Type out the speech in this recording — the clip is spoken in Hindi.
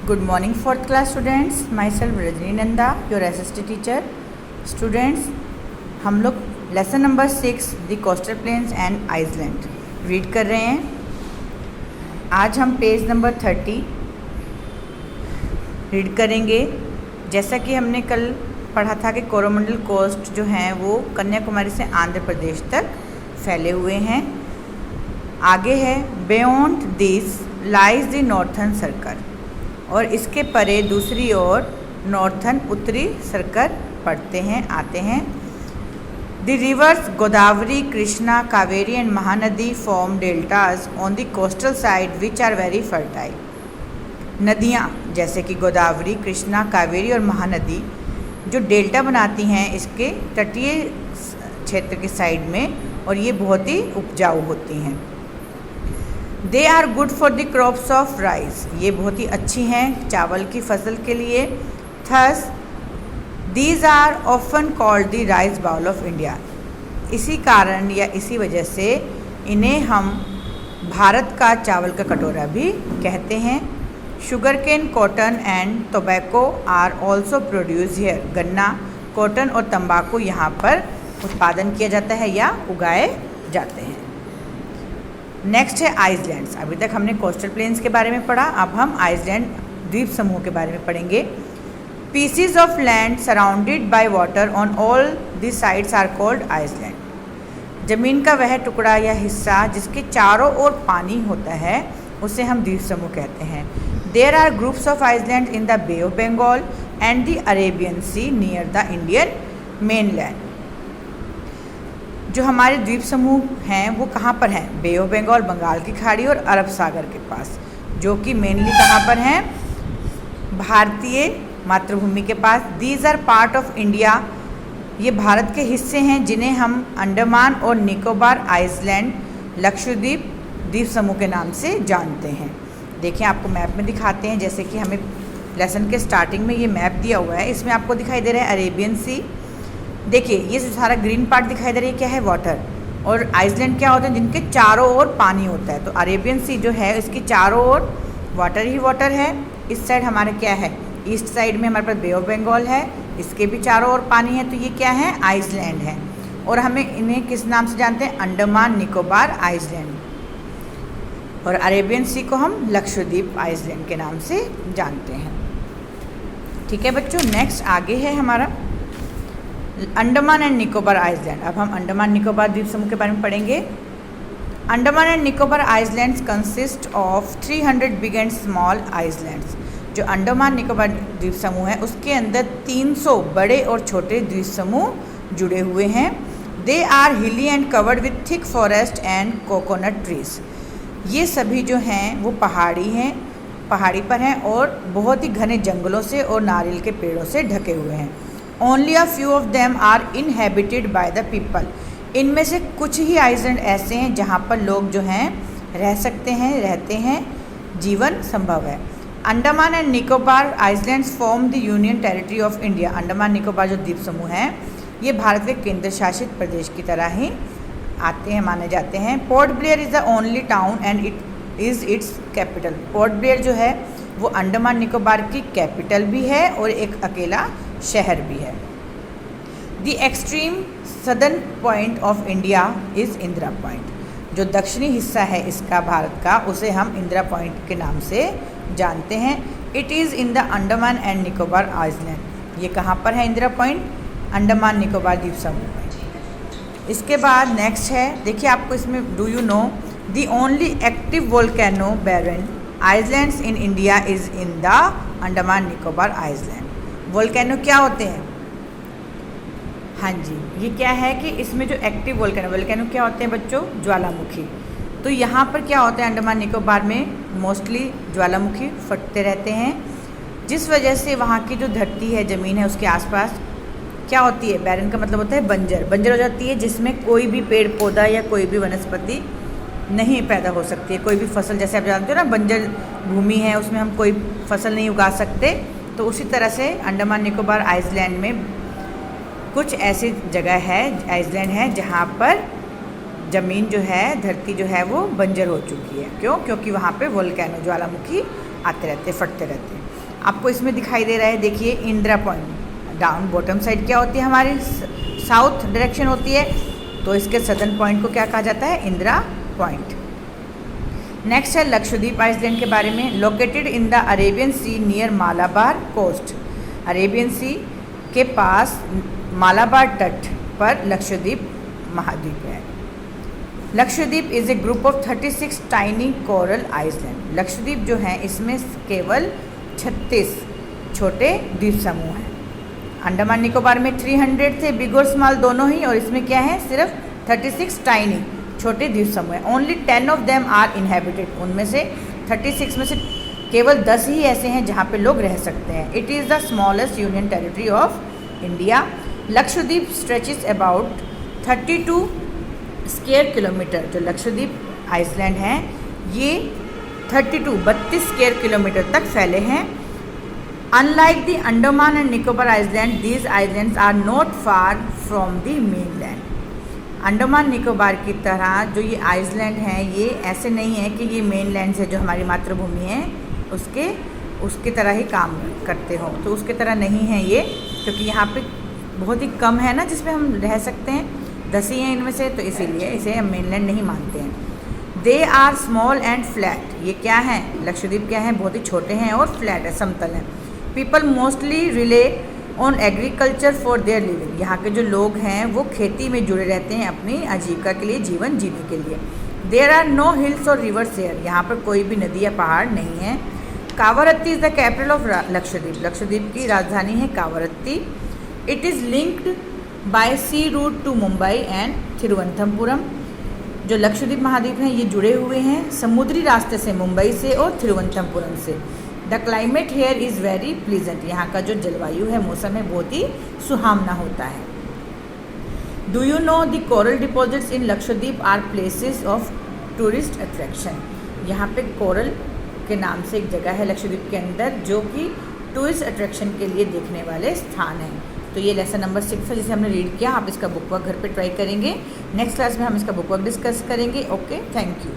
Good morning, fourth class students. Myself Rajni Nanda, your assistant teacher. Students, हम लोग lesson number 6 the coastal plains and island read कर रहे हैं। आज हम पेज नंबर 30 रीड करेंगे। जैसा कि हमने कल पढ़ा था कि कोरोमंडल कोस्ट जो हैं वो कन्याकुमारी से आंध्र प्रदेश तक फैले हुए हैं। आगे है beyond this lies the northern circle, और इसके परे दूसरी ओर नॉर्थन उत्तरी सर्कल पढ़ते हैं आते हैं। The rivers Godavari, Krishna, Kaveri and Mahanadi form deltas on the coastal side which are very fertile. नदियाँ जैसे कि गोदावरी, कृष्णा, कावेरी और महानदी जो डेल्टा बनाती हैं इसके तटीय क्षेत्र के साइड में, और ये बहुत ही उपजाऊ होती हैं। They are good for the crops of rice, ये बहुत ही अच्छी हैं चावल की फसल के लिए। Thus these are often called the rice bowl of India, इसी कारण या इसी वजह से इन्हें हम भारत का चावल का कटोरा भी कहते हैं। Sugar cane, cotton and tobacco are also produce here, गन्ना, कॉटन और तंबाकू यहाँ पर उत्पादन किया जाता है या उगाए जाते हैं। नेक्स्ट है आइसलैंड्स। अभी तक हमने कोस्टल प्लेन्स के बारे में पढ़ा, अब हम आइसलैंड द्वीप समूह के बारे में पढ़ेंगे। Pieces of land surrounded by water on all the sides are called island, जमीन का वह टुकड़ा या हिस्सा जिसके चारों ओर पानी होता है उसे हम द्वीप समूह कहते हैं। There are groups of island in the Bay of Bengal and the Arabian sea near the Indian mainland. जो हमारे द्वीप समूह हैं वो कहाँ पर हैं? बे ऑफ बंगाल, बंगाल की खाड़ी और अरब सागर के पास, जो कि मेनली कहाँ पर हैं? भारतीय मातृभूमि के पास। These are part of India, ये भारत के हिस्से हैं जिन्हें हम अंडमान और निकोबार आइसलैंड, लक्षद्वीप द्वीप समूह के नाम से जानते हैं। देखिए आपको मैप में दिखाते हैं, जैसे कि हमें लेसन के स्टार्टिंग में ये मैप दिया हुआ है, इसमें आपको दिखाई दे रहा है अरेबियन सी। देखिए ये जो सारा ग्रीन पार्ट दिखाई दे रहा है क्या है? वाटर। और आइसलैंड क्या होते हैं? जिनके चारों ओर पानी होता है। तो अरेबियन सी जो है इसकी चारों ओर वाटर ही वाटर है। इस साइड हमारे क्या है? ईस्ट साइड में हमारे पास बे ऑफ बंगाल है, इसके भी चारों ओर पानी है, तो ये क्या है? आइसलैंड है। और हमें इन्हें किस नाम से जानते हैं? अंडमान निकोबार आइसलैंड, और अरेबियन सी को हम लक्षद्वीप आइसलैंड के नाम से जानते हैं। ठीक है बच्चों, नेक्स्ट आगे है हमारा अंडमान एंड निकोबार आइसलैंड। अब हम अंडमान निकोबार द्वीप समूह के बारे में पढ़ेंगे। Andaman and Nicobar islands consist of 300 big and small islands. जो अंडमान निकोबार द्वीप समूह है उसके अंदर 300 बड़े और छोटे द्वीप समूह जुड़े हुए हैं। They are hilly and covered with thick forest and coconut trees, ये सभी जो हैं वो पहाड़ी पर हैं और बहुत ही घने जंगलों से और नारियल के पेड़ों से ढके हुए हैं। Only a few of them are inhabited by the people, इनमें से कुछ ही आइसलैंड ऐसे हैं जहाँ पर लोग जो हैं रह सकते हैं, रहते हैं, जीवन संभव है। Andaman and Nicobar islands form the union territory of India. Andaman Nicobar जो द्वीप समूह हैं ये भारत के केंद्र शासित प्रदेश की तरह ही आते हैं, माने जाते हैं। Port Blair is the only town and it is it's capital. Port Blair जो है वो अंडमान निकोबार की कैपिटल भी है और एक अकेला शहर भी है। The extreme southern point of India is Indira point. जो दक्षिणी हिस्सा है इसका भारत का उसे हम इंदिरा पॉइंट के नाम से जानते हैं। It is in the Andaman and Nicobar island, ये कहाँ पर है? इंदिरा पॉइंट, अंडमान निकोबार द्वीप समूह। इसके बाद नेक्स्ट है, देखिए आपको इसमें do you know the only active volcano Barren islands in India is in the Andaman Nicobar island. Volcano क्या होते हैं? हाँ जी, ये क्या है कि इसमें जो एक्टिव वोल्केनो क्या होते हैं बच्चों? ज्वालामुखी। तो यहाँ पर क्या होता है अंडमान निकोबार में मोस्टली ज्वालामुखी फटते रहते हैं, जिस वजह से वहाँ की जो धरती है, ज़मीन है, उसके आसपास क्या होती है? बैरन का मतलब होता है बंजर हो जाती है, जिसमें कोई भी पेड़ पौधा या कोई भी वनस्पति नहीं पैदा हो सकती है। कोई भी फसल, जैसे आप जानते हो ना बंजर भूमि है उसमें हम कोई फसल नहीं उगा सकते, तो उसी तरह से अंडमान निकोबार आइसलैंड में कुछ ऐसी जगह है, आइसलैंड है जहाँ पर ज़मीन जो है, धरती जो है वो बंजर हो चुकी है। क्यों? क्योंकि वहाँ पे वोल्केनो ज्वालामुखी आते रहते, फटते रहते हैं। आपको इसमें दिखाई दे रहा है, देखिए Indira point down bottom side क्या होती है, हमारी साउथ डायरेक्शन होती है, तो इसके सदर्न पॉइंट को क्या कहा जाता है, इंदिरा पॉइंट। नेक्स्ट है लक्षद्वीप आइसलैंड के बारे में। Located in the Arabian sea near Malabar coast, Arabian sea के पास मालाबार तट पर लक्षद्वीप महाद्वीप है। Lakshadweep is a group of 36 tiny coral island. Lakshadweep जो है इसमें केवल 36 छोटे द्वीप समूह हैं। अंडमान निकोबार में 300 थे, बिग और स्मॉल दोनों ही, और इसमें क्या है, सिर्फ 36 टाइनी छोटे द्वीप समूह हैं। Only 10 of them are inhabited, उनमें से 36 में से केवल 10 ही ऐसे हैं जहाँ पे लोग रह सकते हैं। It is the smallest union territory of India. Lakshadweep stretches about 32 square kilometre. जो लक्षद्वीप आइसलैंड हैं ये 32 स्क्वायर किलोमीटर तक फैले हैं। Unlike the Andaman and Nicobar island, these islands are not far from the mainland. Andaman Nicobar की तरह जो ये आइसलैंड हैं ये ऐसे नहीं है कि ये मेनलैंड से जो हमारी मातृभूमि है उसके तरह ही काम करते हो, तो उसके तरह नहीं है ये, क्योंकि यहाँ पे बहुत ही कम है ना जिसमें हम रह सकते हैं, 10 ही हैं इनमें से, तो इसीलिए इसे हम मेनलैंड नहीं मानते हैं। They are small and flat. ये क्या है, लक्षद्वीप क्या है, बहुत ही छोटे हैं और फ्लैट है, समतल है। People mostly relay on agriculture for their living. यहाँ के जो लोग हैं वो खेती में जुड़े रहते हैं अपनी आजीविका के लिए, जीवन जीने के लिए। There are no hills or rivers here. यहाँ पर कोई भी नदी या पहाड़ नहीं है। Kavaratti is the capital of Lakshadweep. Lakshadweep की राजधानी है Kavaratti. It is linked by sea route to Mumbai and Thiruvananthapuram. जो लक्षद्वीप महाद्वीप हैं ये जुड़े हुए हैं समुद्री रास्ते से, मुंबई से और थिरुवनंतपुरम से। The climate here is very pleasant. यहाँ का जो जलवायु है, मौसम है, बहुत ही सुहावना होता है। Do you know the coral deposits in Lakshadweep are places of tourist attraction. यहाँ पे कोरल के नाम से एक जगह है लक्षद्वीप के अंदर जो कि टूरिस्ट अट्रैक्शन के लिए देखने वाले स्थान हैं। तो ये लेसन नंबर 6 है जिसे हमने रीड किया। आप इसका बुक वर्क घर पे ट्राई करेंगे। नेक्स्ट क्लास में हम इसका बुक वर्क डिस्कस करेंगे। Okay, thank you.